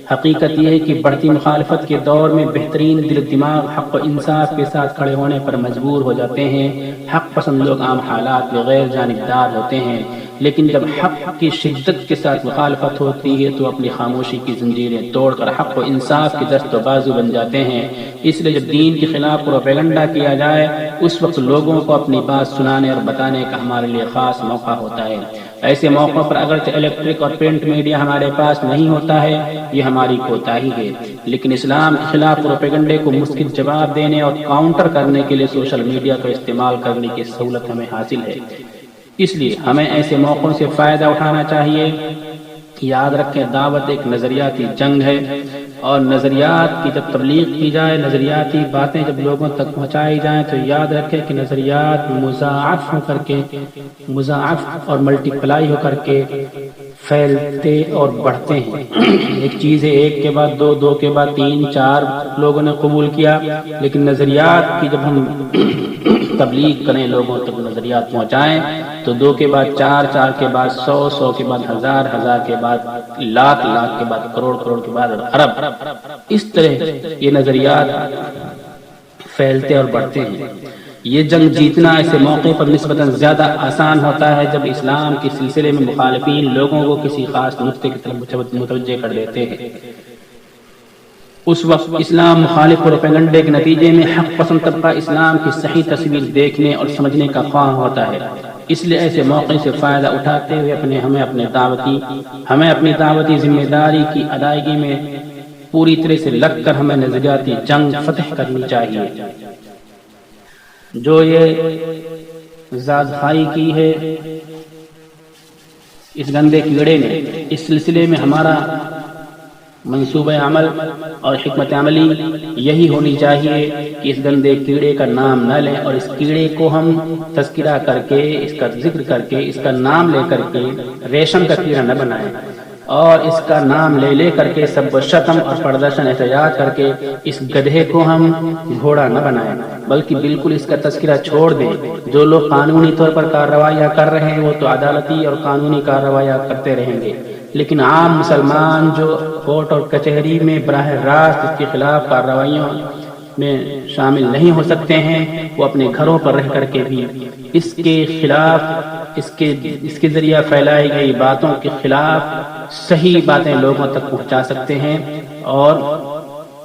حقیقت یہ ہے کہ بڑھتی مخالفت کے دور میں بہترین دل و دماغ حق و انصاف کے ساتھ کھڑے ہونے پر مجبور ہو جاتے ہیں۔ حق پسند لوگ عام حالات میں غیر جانبدار ہوتے ہیں، لیکن جب حق کی شدت کے ساتھ مخالفت ہوتی ہے تو اپنی خاموشی کی زنجیریں توڑ کر حق و انصاف کی دست و بازو بن جاتے ہیں۔ اس لیے جب دین کے خلاف پروپیگنڈا کیا جائے اس وقت لوگوں کو اپنی بات سنانے اور بتانے کا ہمارے لیے خاص موقع ہوتا ہے۔ ایسے موقعوں پر اگرچہ الیکٹرک اور پرنٹ میڈیا ہمارے پاس نہیں ہوتا ہے، یہ ہماری کوتاہی ہے، لیکن اسلام کے خلاف پروپیگنڈے کو مثبت جواب دینے اور کاؤنٹر کرنے کے لیے سوشل میڈیا کا استعمال کرنے کی سہولت ہمیں حاصل ہے۔ اس لیے ہمیں ایسے موقعوں سے فائدہ اٹھانا چاہیے۔ یاد رکھیں، دعوت ایک نظریاتی جنگ ہے، اور نظریات کی جب تبلیغ کی جائے، نظریاتی باتیں جب لوگوں تک پہنچائی جائیں تو یاد رکھیں کہ نظریات مضاعف ہو کر کے، مضاعف اور ملٹی پلائی ہو کر کے پھیلتے اور بڑھتے ہیں۔ ایک چیز ہے ایک کے بعد دو، دو کے بعد تین، چار لوگوں نے قبول کیا، لیکن نظریات کی جب ہم تبلیغ کریں، لوگوں تک نظریات پہنچائیں تو دو کے بعد چار، چار کے بعد سو، سو کے بعد ہزار، ہزار کے بعد لاکھ، لاکھ کے بعد کروڑ، کروڑ کے بعد ارب، اس طرح یہ نظریات پھیلتے اور بڑھتے ہیں۔ یہ جنگ جیتنا ایسے موقع پر نسبتاً زیادہ آسان ہوتا ہے جب اسلام کے سلسلے میں مخالفین لوگوں کو کسی خاص نقطے کی طرف متوجہ کر دیتے ہیں۔ اس وقت اسلام مخالف پروپیگنڈے کے نتیجے میں حق پسند طبقہ اسلام کی صحیح تصویر دیکھنے اور سمجھنے کا خواہاں ہوتا ہے۔ اس لیے ایسے موقع سے فائدہ اٹھاتے ہوئے ہمیں اپنی دعوتی ذمہ داری کی ادائیگی میں پوری طرح سے لگ کر ہمیں نظریاتی جنگ فتح کرنی چاہیے۔ جو یہ زادخائی کی ہے اس گندے کیڑے نے، اس سلسلے میں ہمارا منصوبہ عمل اور حکمت عملی یہی ہونی چاہیے کہ اس گندے کیڑے کا نام نہ لیں، اور اس کیڑے کو ہم تذکرہ کر کے، اس کا ذکر کر کے، اس کا نام لے کر کے ریشم کا کیڑا نہ بنائیں، اور اس کا نام لے لے کر کے سب و شتم اور پردرشن احتجاج کر کے اس گدھے کو ہم گھوڑا نہ بنائیں، بلکہ بالکل اس کا تذکرہ چھوڑ دیں۔ جو لوگ قانونی طور پر کارروائیاں کر رہے ہیں وہ تو عدالتی اور قانونی کارروائیاں کرتے رہیں گے، لیکن عام مسلمان جو کورٹ اور کچہری میں براہ راست اس کے خلاف کارروائیوں میں شامل نہیں ہو سکتے ہیں، وہ اپنے گھروں پر رہ کر کے بھی اس کے خلاف، اس کے ذریعہ پھیلائی گئی باتوں کے خلاف صحیح باتیں لوگوں تک پہنچا سکتے ہیں۔ اور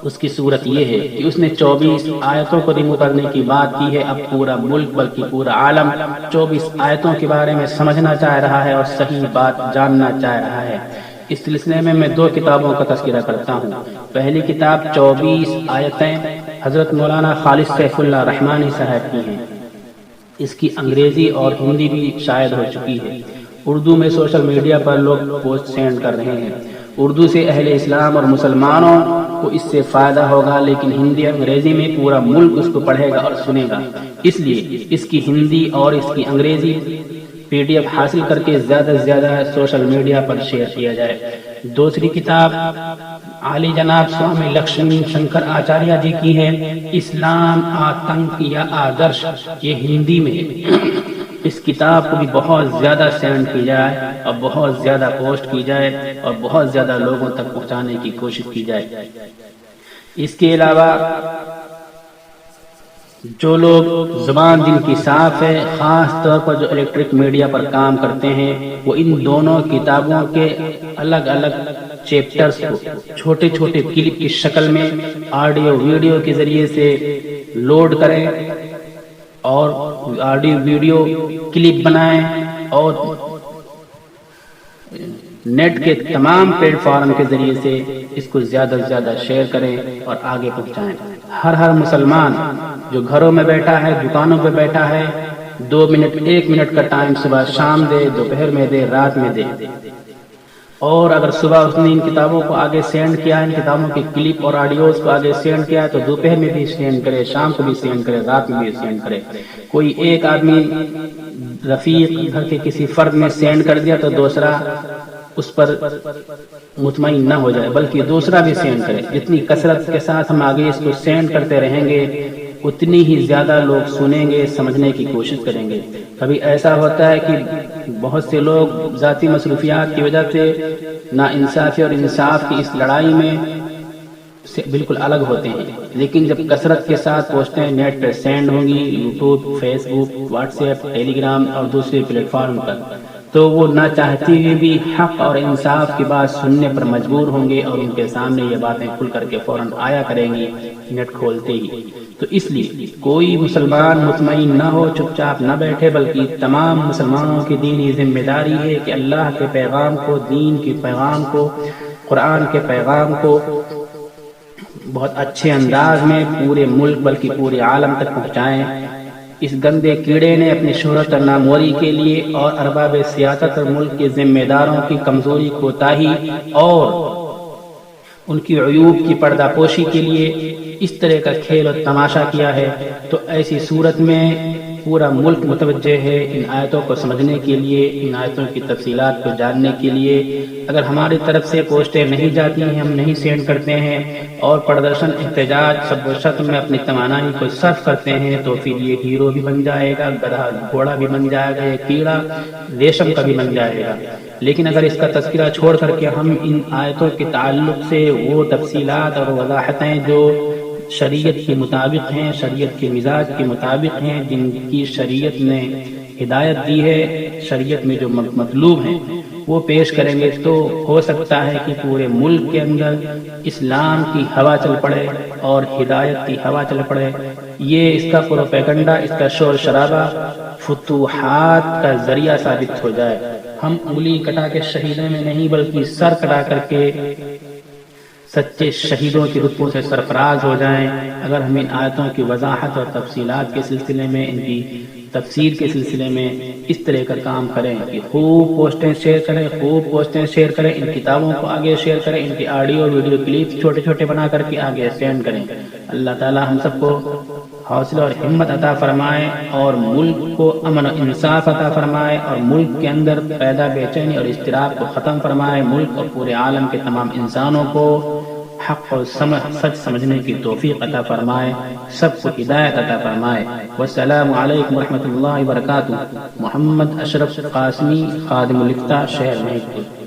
اس کی صورت یہ ہے کہ اس نے 24 آیتوں کو ریموو کرنے کی بات کی ہے۔ اب پورا ملک بلکہ پورا عالم 24 آیتوں کے بارے میں سمجھنا چاہ رہا ہے اور صحیح بات جاننا چاہ رہا ہے۔ اس سلسلے میں میں 2 کتابوں کا تذکرہ کرتا ہوں۔ پہلی کتاب 24 آیتیں حضرت مولانا خالص سیف اللہ رحمانی صاحب کی ہیں۔ اس کی انگریزی اور ہندی بھی شائع ہو چکی ہے۔ اردو میں سوشل میڈیا پر لوگ پوسٹ سینڈ کر رہے ہیں۔ اردو سے اہل اسلام اور مسلمانوں کو اس سے فائدہ ہوگا، لیکن ہندی اور انگریزی میں پورا ملک اس کو پڑھے گا اور سنے گا۔ اس لیے اس کی ہندی اور اس کی انگریزی PDF حاصل کر کے زیادہ سے زیادہ سوشل میڈیا پر شیئر کیا جائے۔ دوسری کتاب عالی جناب سوامی لکشمی شنکر آچاریہ جی کی ہے، اسلام آتنک یا آدرش، یہ ہندی میں ہے۔ اس کتاب کو بھی بہت زیادہ سینڈ کی جائے اور بہت زیادہ پوسٹ کی جائے اور بہت زیادہ لوگوں تک پہنچانے کی کوشش کی جائے۔ اس کے علاوہ جو لوگ زبان جن کی صاف ہے، خاص طور پر جو الیکٹرک میڈیا پر کام کرتے ہیں، وہ ان دونوں کتابوں کے الگ الگ چیپٹرز کو چھوٹے چھوٹے کلپ کی شکل میں آڈیو ویڈیو کے ذریعے سے لوڈ کریں اور آڈیو ویڈیو کلپ بنائیں اور نیٹ کے تمام پلیٹ فارم کے ذریعے سے اس کو زیادہ سے زیادہ شیئر کریں اور آگے پہنچائیں۔ ہر مسلمان جو گھروں میں بیٹھا ہے، دکانوں پہ بیٹھا ہے، 2 منٹ 1 منٹ کا ٹائم صبح شام دے، دوپہر میں دے، رات میں دے، اور اگر صبح اس نے ان کتابوں کو آگے سینڈ کیا، ان کتابوں کے کلپ اور آڈیوز کو آگے سینڈ کیا، تو دوپہر میں بھی سینڈ کرے، شام کو بھی سینڈ کرے، رات میں بھی سینڈ کرے۔ کوئی ایک آدمی رفیق گھر کے کسی فرد نے سینڈ کر دیا تو دوسرا اس پر مطمئن نہ ہو جائے، بلکہ دوسرا بھی سینڈ کرے۔ جتنی کثرت کے ساتھ ہم آگے اس کو سینڈ کرتے رہیں گے اتنی ہی زیادہ لوگ سنیں گے، سمجھنے کی کوشش کریں گے۔ کبھی ایسا ہوتا ہے کہ بہت سے لوگ ذاتی مصروفیات کی وجہ سے ناانصافی اور انصاف کی اس لڑائی میں سے بالکل الگ ہوتے ہیں، لیکن جب کثرت کے ساتھ پوسٹیں نیٹ پر سینڈ ہوں گی، یوٹیوب، فیس بک، واٹس ایپ، ٹیلی گرام اور دوسرے پلیٹ فارم پر، تو وہ نہ چاہتے ہوئے بھی حق اور انصاف کی بات سننے پر مجبور ہوں گے، اور ان کے سامنے یہ باتیں کھل کر کے فوراً آیا کریں گی نیٹ کھولتے ہی۔ تو اس لیے کوئی مسلمان مطمئن نہ ہو، چپ چاپ نہ بیٹھے، بلکہ تمام مسلمانوں کی دینی ذمہ داری ہے کہ اللہ کے پیغام کو، دین کے پیغام کو، قرآن کے پیغام کو بہت اچھے انداز میں پورے ملک بلکہ پورے عالم تک پہنچائیں۔ اس گندے کیڑے نے اپنی شہرت اور ناموری کے لیے اور ارباب سیاست اور ملک کے ذمہ داروں کی کمزوری، کوتاہی اور ان کی عیوب کی پردہ پوشی کے لیے اس طرح کا کھیل اور تماشا کیا ہے۔ تو ایسی صورت میں پورا ملک متوجہ ہے ان آیتوں کو سمجھنے کے لیے، ان آیتوں کی تفصیلات کو جاننے کے لیے۔ اگر ہماری طرف سے پوسٹیں نہیں جاتی ہیں، ہم نہیں سینڈ کرتے ہیں اور پردرشن، احتجاج، سب و شتم میں اپنی توانائی کو صرف کرتے ہیں، تو پھر یہ ہیرو بھی بن جائے گا، گدھا گھوڑا بھی بن جائے گا، یہ کیڑا ریشم کا بھی بن جائے گا۔ لیکن اگر اس کا تذکرہ چھوڑ کر کے ہم ان آیتوں کے تعلق سے وہ تفصیلات اور وضاحتیں جو شریعت کے مطابق ہیں، شریعت کے مزاج کے مطابق ہیں، جن کی شریعت نے ہدایت دی ہے، شریعت میں جو مطلوب ہیں وہ پیش کریں گے، تو ہو سکتا ہے کہ پورے ملک کے اندر اسلام کی ہوا چل پڑے اور ہدایت کی ہوا چل پڑے۔ یہ اس کا پروپیگنڈا، اس کا شور شرابہ فتوحات کا ذریعہ ثابت ہو جائے۔ ہم انگلی کٹا کے شہیدوں میں نہیں بلکہ سر کٹا کر کے سچے شہیدوں کی رتبوں سے سرفراز ہو جائیں، اگر ہم ان آیتوں کی وضاحت اور تفصیلات کے سلسلے میں، ان کی تفسیر کے سلسلے میں اس طرح کا کام کریں کہ خوب پوسٹیں شیئر کریں، خوب پوسٹیں شیئر کریں، ان کتابوں کو آگے شیئر کریں، ان کی آڈیو ویڈیو کلپس چھوٹے چھوٹے بنا کر کے آگے سینڈ کریں۔ اللہ تعالی ہم سب کو حوصلہ اور ہمت عطا فرمائے، اور ملک کو امن و انصاف عطا فرمائے، اور ملک کے اندر پیدا بے چینی اور اضطراب کو ختم فرمائے، ملک اور پورے عالم کے تمام انسانوں کو حق اور سچ سمجھنے کی توفیق عطا فرمائے، سب کو ہدایت عطا فرمائے۔ والسلام علیکم ورحمۃ اللہ وبرکاتہ۔ محمد اشرف قاسمی، خادم الفتہ، شہر مہیپور۔